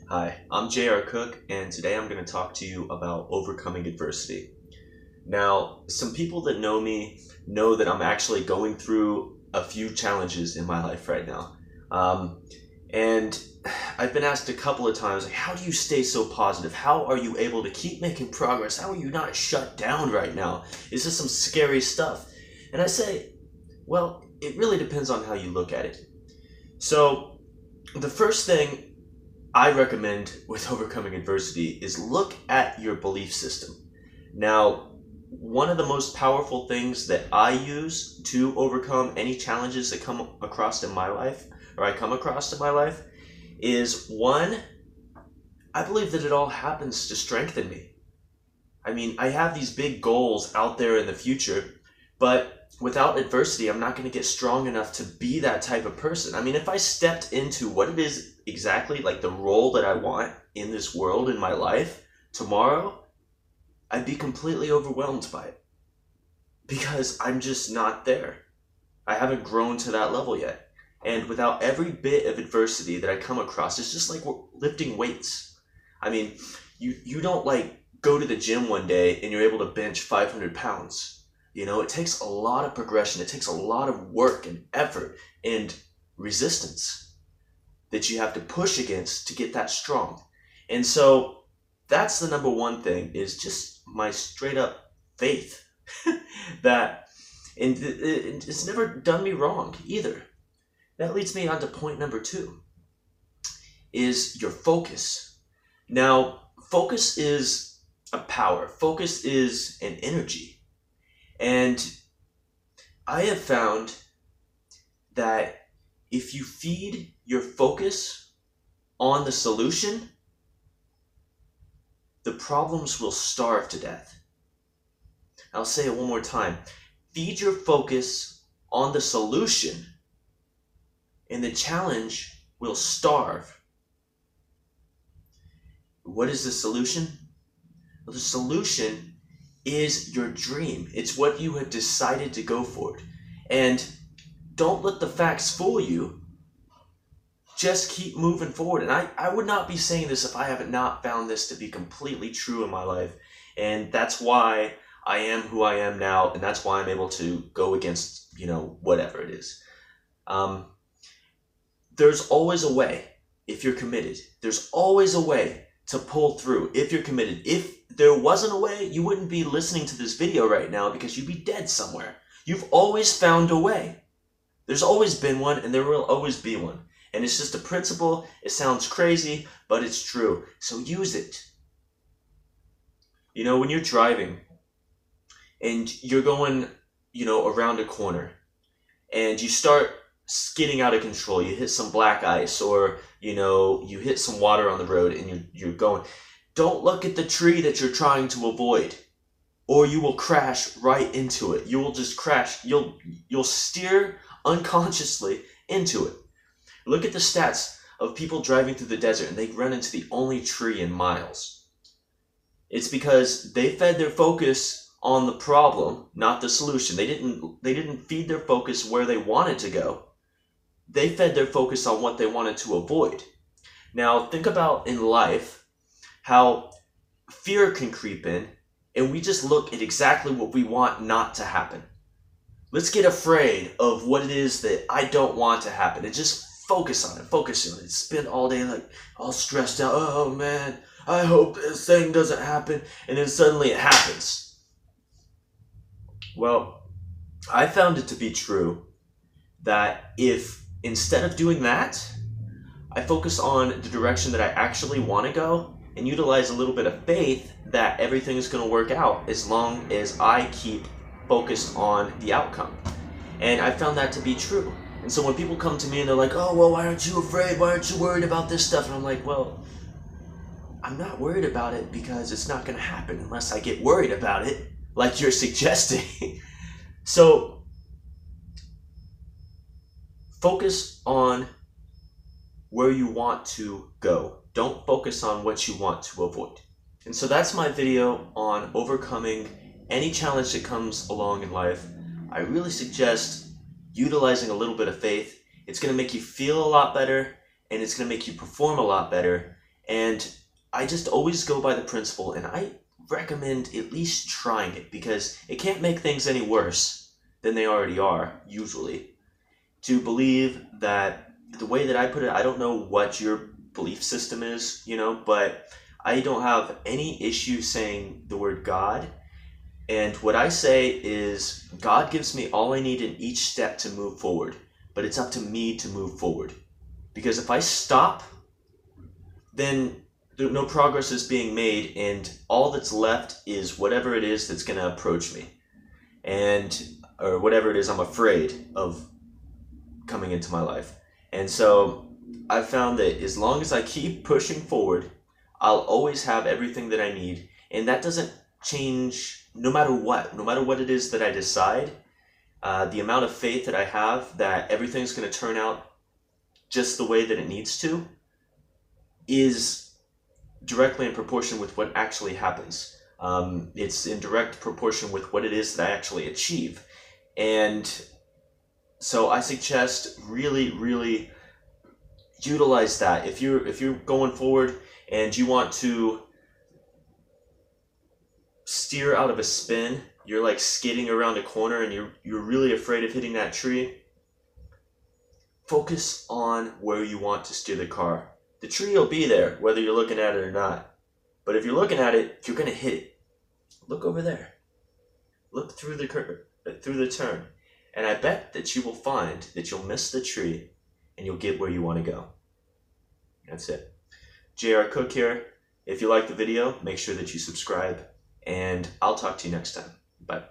Hi, I'm J.R. Cook, and today I'm going to talk to you about overcoming adversity. Now, some people that know me know that I'm actually going through a few challenges in my life right now. And I've been asked a couple of times, like, how do you stay so positive? How are you able to keep making progress? How are you not shut down right now? Is this some scary stuff? And I say, well, it really depends on how you look at it. So, the first thing I recommend with overcoming adversity is look at your belief system. Now, one of the most powerful things that I use to overcome any challenges that come across in my life, or I come across in my life, is one, I believe that it all happens to strengthen me. I mean, I have these big goals out there in the future, but without adversity, I'm not going to get strong enough to be that type of person. I mean, if I stepped into what it is exactly, like the role that I want in this world, in my life, tomorrow, I'd be completely overwhelmed by it because I'm just not there. I haven't grown to that level yet. And without every bit of adversity that I come across, it's just like we're lifting weights. I mean, you don't like go to the gym one day and you're able to bench 500 pounds. You know, it takes a lot of progression. It takes a lot of work and effort and resistance that you have to push against to get that strong. And so that's the number one thing, is just my straight up faith that, and it's never done me wrong either. That leads me on to point number two, is your focus. Now, focus is a power. Focus is an energy. And I have found that if you feed your focus on the solution, the problems will starve to death. I'll say it one more time. Feed your focus on the solution, and the challenge will starve. What is the solution? Well, the solution is your dream. It's what you have decided to go for. And don't let the facts fool you. Just keep moving forward. And I would not be saying this if I haven't not found this to be completely true in my life. And that's why I am who I am now. And that's why I'm able to go against, whatever it is. There's always a way if you're committed. There's always a way to pull through if you're committed. If there wasn't a way, you wouldn't be listening to this video right now because you'd be dead somewhere. You've always found a way. There's always been one, and there will always be one. And it's just a principle. It sounds crazy, but it's true. So use it. When you're driving and you're going, around a corner and you start skidding out of control, you hit some black ice, or, you hit some water on the road and you're going, don't look at the tree that you're trying to avoid, or you will crash right into it. You will just crash. You'll steer unconsciously into it. Look at the stats of people driving through the desert and they run into the only tree in miles. It's because they fed their focus on the problem, not the solution. They didn't feed their focus where they wanted to go. They fed their focus on what they wanted to avoid. Now, think about in life how fear can creep in and we just look at exactly what we want not to happen. Let's get afraid of what it is that I don't want to happen and just focus on it. Spend all day like all stressed out. Oh man, I hope this thing doesn't happen. And then suddenly it happens. Well, I found it to be true that if instead of doing that, I focus on the direction that I actually want to go and utilize a little bit of faith that everything is going to work out as long as I keep focused on the outcome. And I found that to be true. And so when people come to me and they're like, oh, well, why aren't you afraid? Why aren't you worried about this stuff? And I'm like, well, I'm not worried about it because it's not going to happen unless I get worried about it, like you're suggesting. So focus on where you want to go. Don't focus on what you want to avoid. And so that's my video on overcoming any challenge that comes along in life. I really suggest utilizing a little bit of faith. It's going to make you feel a lot better, and it's going to make you perform a lot better, And I just always go by the principle, and I recommend at least trying it because it can't make things any worse than they already are, usually. To believe that the way that I put it, I don't know what your belief system is, but I don't have any issue saying the word God. And what I say is, God gives me all I need in each step to move forward, but it's up to me to move forward. Because if I stop, then no progress is being made, and all that's left is whatever it is that's going to approach me, or whatever it is I'm afraid of coming into my life. And so I've found that as long as I keep pushing forward, I'll always have everything that I need, and that doesn't change no matter what it is that I decide. The amount of faith that I have that everything's going to turn out just the way that it needs to is directly in proportion with what actually happens. It's in direct proportion with what it is that I actually achieve. And so I suggest really utilize that. If you're going forward and you want to steer out of a spin, you're like skidding around a corner and you're really afraid of hitting that tree, focus on where you want to steer the car. The tree will be there whether you're looking at it or not. But if you're looking at it, if you're going to hit it, look over there. Look through the turn. And I bet that you will find that you'll miss the tree and you'll get where you want to go. That's it. J.R. Cook here. If you like the video, make sure that you subscribe, and I'll talk to you next time. Bye.